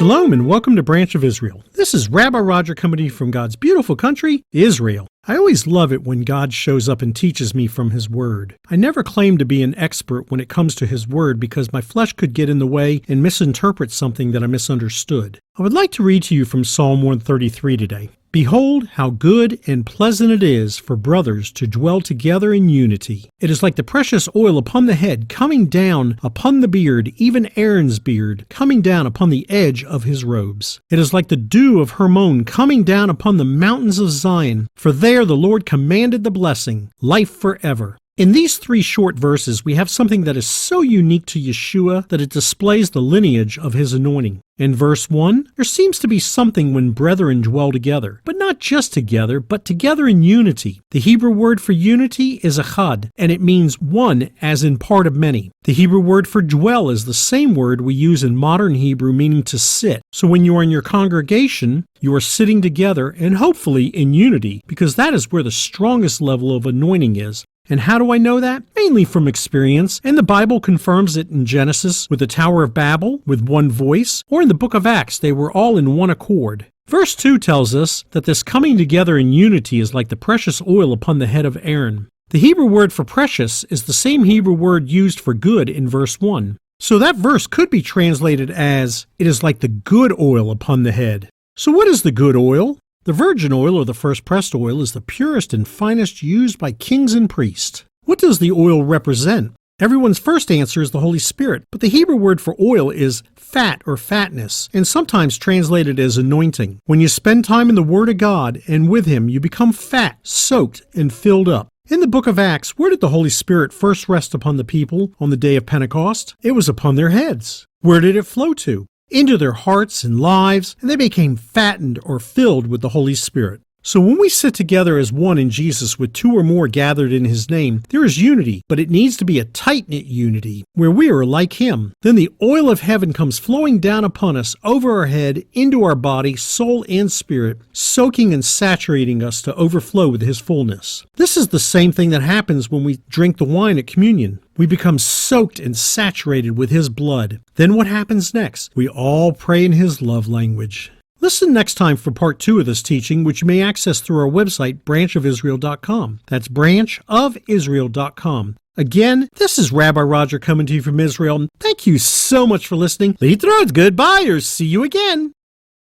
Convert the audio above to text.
Shalom and welcome to Branch of Israel. This is Rabbi Roger coming to you from God's beautiful country, Israel. I always love it when God shows up and teaches me from His Word. I never claim to be an expert when it comes to His Word because my flesh could get in the way and misinterpret something that I misunderstood. I would like to read to you from Psalm 133 today. Behold, how good and pleasant it is for brothers to dwell together in unity. It is like the precious oil upon the head, coming down upon the beard, even Aaron's beard, coming down upon the edge of his robes. It is like the dew of Hermon, coming down upon the mountains of Zion. For there the Lord commanded the blessing, life forever. In these three short verses, we have something that is so unique to Yeshua that it displays the lineage of His anointing. In verse 1, there seems to be something when brethren dwell together, but not just together, but together in unity. The Hebrew word for unity is echad, and it means one as in part of many. The Hebrew word for dwell is the same word we use in modern Hebrew, meaning to sit. So when you are in your congregation, you are sitting together and hopefully in unity, because that is where the strongest level of anointing is. And how do I know that? Mainly from experience, and the Bible confirms it in Genesis with the Tower of Babel, with one voice, or in the book of Acts, they were all in one accord. Verse 2 tells us that this coming together in unity is like the precious oil upon the head of Aaron. The Hebrew word for precious is the same Hebrew word used for good in verse 1. So that verse could be translated as, it is like the good oil upon the head. So what is the good oil? The virgin oil, or the first pressed oil, is the purest and finest used by kings and priests. What does the oil represent? Everyone's first answer is the Holy Spirit, but the Hebrew word for oil is fat or fatness, and sometimes translated as anointing. When you spend time in the Word of God and with Him, you become fat, soaked, and filled up. In the book of Acts, where did the Holy Spirit first rest upon the people on the day of Pentecost? It was upon their heads. Where did it flow to? Into their hearts and lives, and they became fattened or filled with the Holy Spirit. So when we sit together as one in Jesus with two or more gathered in His name, there is unity, but it needs to be a tight-knit unity, where we are like Him. Then the oil of heaven comes flowing down upon us, over our head, into our body, soul, and spirit, soaking and saturating us to overflow with His fullness. This is the same thing that happens when we drink the wine at communion. We become soaked and saturated with His blood. Then what happens next? We all pray in His love language. Listen next time for part 2 of this teaching, which you may access through our website, branchofisrael.com. That's branchofisrael.com. Again, this is Rabbi Roger coming to you from Israel. Thank you so much for listening. להתראות, goodbye, or see you again.